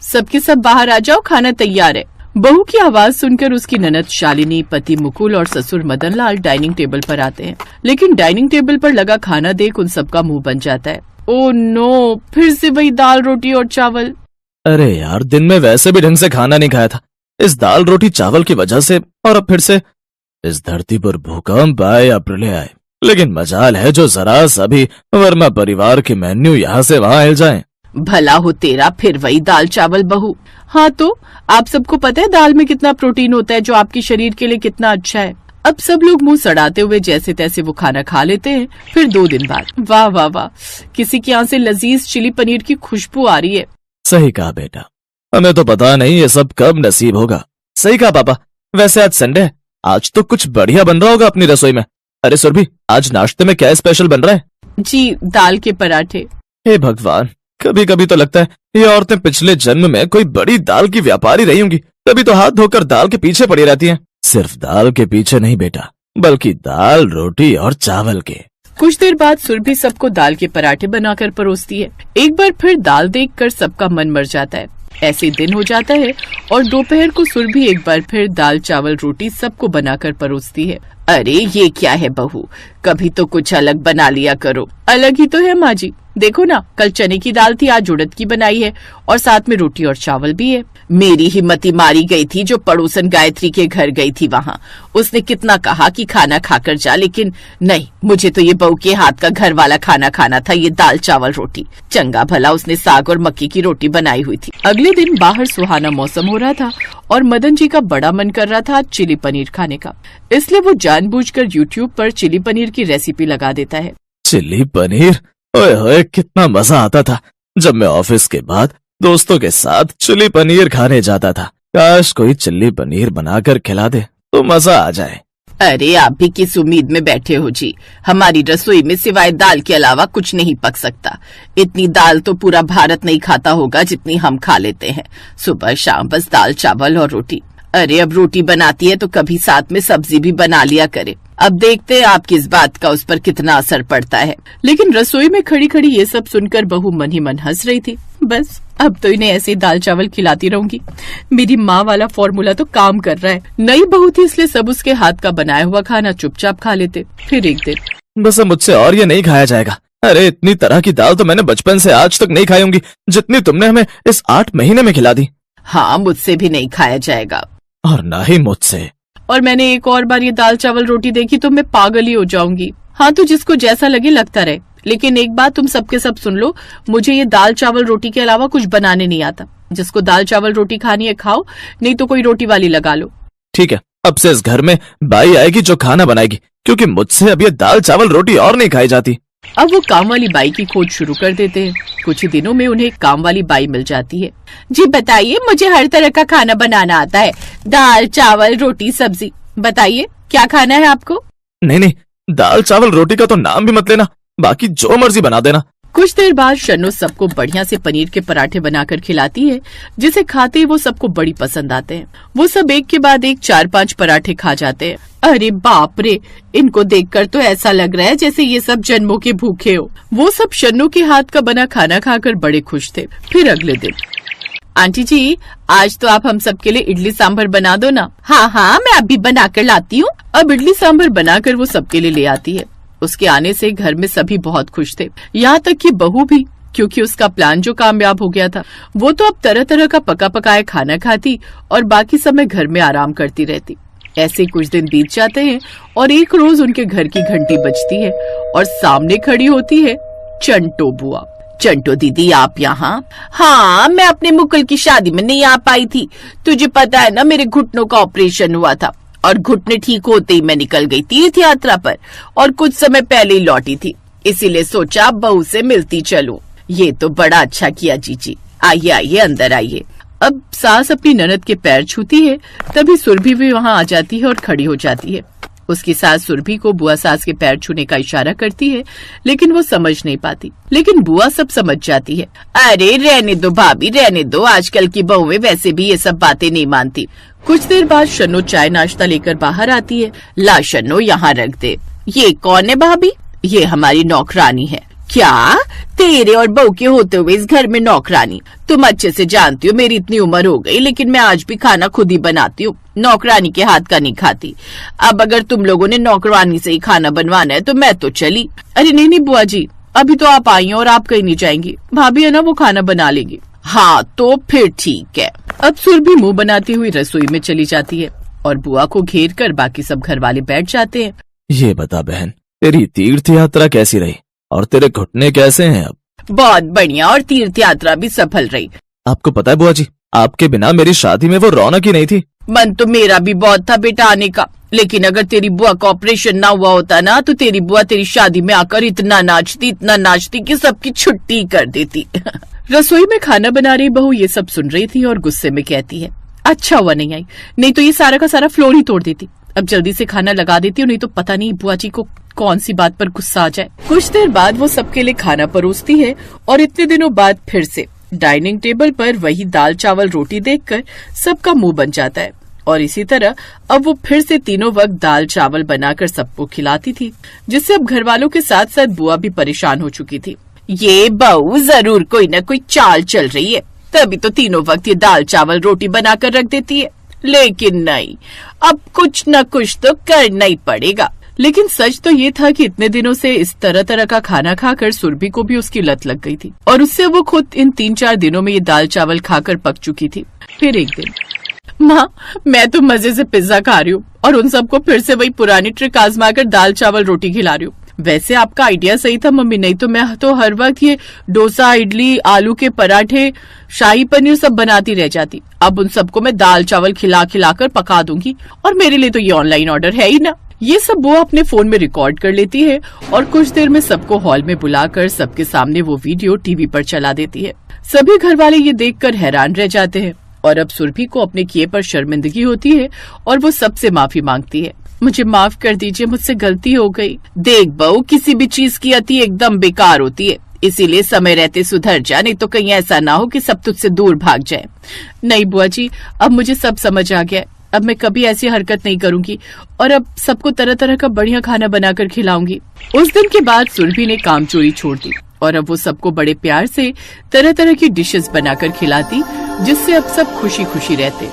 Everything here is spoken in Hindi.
सबके सब बाहर आ जाओ, खाना तैयार है। बहू की आवाज सुनकर उसकी ननद शालिनी, पति मुकुल और ससुर मदन लाल डाइनिंग टेबल पर आते हैं। लेकिन डाइनिंग टेबल पर लगा खाना देख उन सबका मुंह बन जाता है। ओह नो, फिर से वही दाल रोटी और चावल। अरे यार, दिन में वैसे भी ढंग से खाना नहीं खाया था, इस दाल रोटी चावल की वजह से, और अब फिर से इस धरती पर भूकंप आए या प्रलय आए। लेकिन मजाल है जो जरा सा भी, वरना परिवार के मेन्यू यहाँ से वहाँ हिल जाएं। भला हो तेरा, फिर वही दाल चावल बहू। हाँ तो आप सबको पता है दाल में कितना प्रोटीन होता है, जो आपके शरीर के लिए कितना अच्छा है। अब सब लोग मुंह सड़ाते हुए जैसे तैसे वो खाना खा लेते हैं। फिर 2 दिन बाद वाह वाह वाह, किसी के यहाँ से लजीज चिली पनीर की खुशबू आ रही है। सही कहा बेटा, हमें तो पता नहीं ये सब कब नसीब होगा। सही कहा पापा, वैसे आज संडे है, आज तो कुछ बढ़िया बन रहा होगा अपनी रसोई में। अरे सुरभि, आज नाश्ते में क्या स्पेशल बन रहा है? जी, दाल के पराठे। हे भगवान, कभी कभी तो लगता है ये औरतें पिछले जन्म में कोई बड़ी दाल की व्यापारी रही होंगी, तभी तो हाथ धोकर दाल के पीछे पड़ी रहती हैं। सिर्फ दाल के पीछे नहीं बेटा, बल्कि दाल, रोटी और चावल के। कुछ देर बाद सुरभि सबको दाल के पराठे बनाकर परोसती है। एक बार फिर दाल देखकर सबका मन मर जाता है। ऐसे दिन हो जाता है और दोपहर को सुरभि एक बार फिर दाल चावल रोटी सबको बनाकर परोसती है। अरे ये क्या है बहू, कभी तो कुछ अलग बना लिया करो। अलग ही तो है माँ जी, देखो ना, कल चने की दाल थी, आज उड़द की बनाई है और साथ में रोटी और चावल भी है। मेरी हिम्मती मारी गई थी जो पड़ोसन गायत्री के घर गई थी। वहाँ उसने कितना कहा कि खाना खाकर जा, लेकिन नहीं, मुझे तो ये बहू के हाथ का घर वाला खाना खाना था, ये दाल चावल रोटी। चंगा भला उसने साग और मक्की की रोटी बनाई हुई थी। अगले दिन बाहर सुहाना मौसम हो रहा था और मदन जी का बड़ा मन कर रहा था चिली पनीर खाने का, इसलिए वो जानबूझकर YouTube पर चिली पनीर की रेसिपी लगा देता है। चिली पनीर, ओए होए, कितना मजा आता था जब मैं ऑफिस के बाद दोस्तों के साथ चिली पनीर खाने जाता था। काश कोई चिली पनीर बनाकर खिला दे तो मजा आ जाए। अरे आप भी किस उम्मीद में बैठे हो जी, हमारी रसोई में सिवाय दाल के अलावा कुछ नहीं पक सकता। इतनी दाल तो पूरा भारत नहीं खाता होगा जितनी हम खा लेते हैं। सुबह शाम बस दाल चावल और रोटी। अरे अब रोटी बनाती है तो कभी साथ में सब्जी भी बना लिया करे। अब देखते हैं आपकी इस बात का उस पर कितना असर पड़ता है। लेकिन रसोई में खड़ी खड़ी ये सब सुनकर बहू मन ही मन हंस रही थी। बस अब तो इन्हें ऐसे दाल चावल खिलाती रहूंगी, मेरी माँ वाला फॉर्मूला तो काम कर रहा है। नई बहू थी इसलिए सब उसके हाथ का बनाया हुआ खाना चुपचाप खा लेते। फिर एक दिन, बस मुझसे और ये नहीं खाया जाएगा। अरे इतनी तरह की दाल तो मैंने बचपन से आज तक नहीं खाई होंगी जितनी तुमने हमें इस 8 महीने में खिला दी। हाँ, मुझसे भी नहीं खाया जाएगा और ना ही मुझसे। और मैंने एक और बार ये दाल चावल रोटी देखी तो मैं पागल ही हो जाऊंगी। हाँ तो जिसको जैसा लगे लगता रहे, लेकिन एक बात तुम सबके सब सुन लो, मुझे ये दाल चावल रोटी के अलावा कुछ बनाने नहीं आता। जिसको दाल चावल रोटी खानी है खाओ, नहीं तो कोई रोटी वाली लगा लो। ठीक है, अब से इस घर में बाई आएगी जो खाना बनाएगी, क्योंकि मुझसे अब ये दाल चावल रोटी और नहीं खाई जाती। अब वो काम वाली बाई की खोज शुरू कर देते हैं। कुछ ही दिनों में उन्हें काम वाली बाई मिल जाती है। जी बताइए, मुझे हर तरह का खाना बनाना आता है, दाल चावल रोटी सब्जी। बताइए क्या खाना है आपको? नहीं नहीं, दाल चावल रोटी का तो नाम भी मत लेना, बाकी जो मर्जी बना देना। कुछ देर बाद शन्नो सबको बढ़िया से पनीर के पराठे बनाकर खिलाती है, जिसे खाते ही वो सबको बड़ी पसंद आते हैं। वो सब एक के बाद एक 4-5 पराठे खा जाते हैं। अरे बाप रे, इनको देखकर तो ऐसा लग रहा है जैसे ये सब जन्मों के भूखे हो। वो सब शन्नो के हाथ का बना खाना खाकर बड़े खुश थे। फिर अगले दिन, आंटी जी आज तो आप हम सबके लिए इडली सांभर बना दो ना। हाँ हाँ, मैं अभी बनाकर लाती हूँ। अब इडली सांभर बनाकर वो सबके लिए ले आती है। उसके आने से घर में सभी बहुत खुश थे, यहाँ तक कि बहू भी, क्योंकि उसका प्लान जो कामयाब हो गया था। वो तो अब तरह तरह का पका पकाया खाना खाती और बाकी समय घर में आराम करती रहती। ऐसे कुछ दिन बीत जाते हैं और एक रोज उनके घर की घंटी बजती है और सामने खड़ी होती है चंटो बुआ। चंटो दीदी आप यहाँ? हाँ, मैं अपने मुकुल की शादी में नहीं आ पाई थी। तुझे पता है ना, मेरे घुटनों का ऑपरेशन हुआ था और घुटने ठीक होते ही मैं निकल गई तीर्थ यात्रा पर और कुछ समय पहले ही लौटी थी, इसीलिए सोचा बहू से मिलती चलूं। ये तो बड़ा अच्छा किया जीजी। आइए आइए, अंदर आइए। अब सास अपनी ननद के पैर छूती है, तभी सुरभि भी वहाँ आ जाती है और खड़ी हो जाती है। उसकी सास सुरभि को बुआ सास के पैर छूने का इशारा करती है, लेकिन वो समझ नहीं पाती। लेकिन बुआ सब समझ जाती है। अरे रहने दो भाभी, रहने दो, आजकल की बहुएं वैसे भी ये सब बातें नहीं मानती। कुछ देर बाद शन्नो चाय नाश्ता लेकर बाहर आती है। ला शन्नो, यहाँ रख दे। ये कौन है भाभी? ये हमारी नौकरानी है। क्या? तेरे और बहू के होते हुए इस घर में नौकरानी? तुम अच्छे से जानती हो मेरी इतनी उम्र हो गई, लेकिन मैं आज भी खाना खुद ही बनाती हूँ, नौकरानी के हाथ का नहीं खाती। अब अगर तुम लोगों ने नौकरानी से ही खाना बनवाना है तो मैं तो चली। अरे नहीं नहीं बुआ जी, अभी तो आप आई हैं और आप कहीं नहीं जाएंगी, भाभी है ना वो खाना बना लेगी। हाँ तो फिर ठीक है। अब सुरभि मुंह बनाती हुई रसोई में चली जाती है और बुआ को घेर कर बाकी सब घर वाले बैठ जाते हैं। ये बता बहन, तेरी तीर्थ यात्रा कैसी रही और तेरे घुटने कैसे हैं अब? बहुत बढ़िया, और तीर्थ यात्रा भी सफल रही। आपको पता है बुआ जी, आपके बिना मेरी शादी में वो रौनक ही नहीं थी। मन तो मेरा भी बहुत था बेटा आने का, लेकिन अगर तेरी बुआ का ऑपरेशन ना हुआ होता ना तो तेरी बुआ तेरी शादी में आकर इतना नाचती कि सबकी छुट्टी कर देती। रसोई में खाना बना रही बहू ये सब सुन रही थी और गुस्से में कहती है, अच्छा हुआ नहीं आई, नहीं तो ये सारा का सारा फ्लोर ही तोड़ देती। अब जल्दी से खाना लगा देती हूँ, नहीं तो पता नहीं बुआ जी को कौन सी बात पर गुस्सा आ जाए। कुछ देर बाद वो सबके लिए खाना परोसती है और इतने दिनों बाद फिर से डाइनिंग टेबल पर वही दाल चावल रोटी देखकर सबका मुंह बन जाता है। और इसी तरह अब वो फिर से तीनों वक्त दाल चावल बनाकर सबको खिलाती थी, जिससे अब घर वालों के साथ साथ बुआ भी परेशान हो चुकी थी। ये बहू जरूर कोई न कोई चाल चल रही है, तभी तो तीनों वक्त ये दाल चावल रोटी बनाकर रख देती है। लेकिन नहीं, अब कुछ न कुछ तो करना ही पड़ेगा। लेकिन सच तो ये था कि इतने दिनों से इस तरह तरह का खाना खाकर सुरभि को भी उसकी लत लग गई थी और उससे वो खुद इन 3-4 दिनों में ये दाल चावल खाकर पक चुकी थी। फिर एक दिन, माँ मैं तो मजे से पिज्जा खा रही हूँ और उन सबको फिर से वही पुरानी ट्रिक आजमा कर दाल चावल रोटी खिला रही हूँ। वैसे आपका आइडिया सही था मम्मी, नहीं तो मैं तो हर वक्त ये डोसा, इडली, आलू के पराठे, शाही पनीर सब बनाती रह जाती। अब उन सबको मैं दाल चावल खिला कर पका दूंगी, और मेरे लिए तो ये ऑनलाइन ऑर्डर है ही ना। ये सब वो अपने फोन में रिकॉर्ड कर लेती है और कुछ देर में सबको हॉल में बुलाकर सबके सामने वो वीडियो टीवी पर चला देती है। सभी घर वाले ये देखकर हैरान रह जाते हैं और अब सुरभि को अपने किए पर शर्मिंदगी होती है और वो सबसे माफी मांगती है। मुझे माफ कर दीजिए, मुझसे गलती हो गई। देख बहू, किसी भी चीज की अति एकदम बेकार होती है, इसीलिए समय रहते सुधर जा, नहीं तो कहीं ऐसा ना हो कि सब तुझसे दूर भाग जाए। नहीं बुआ जी, अब मुझे सब समझ आ गया, अब मैं कभी ऐसी हरकत नहीं करूंगी और अब सबको तरह तरह का बढ़िया खाना बनाकर खिलाऊंगी। उस दिन के बाद सुरभि ने काम चोरी छोड़ दी और अब वो सबको बड़े प्यार से तरह तरह की डिशेस बनाकर खिलाती, जिससे अब सब खुशी खुशी रहते।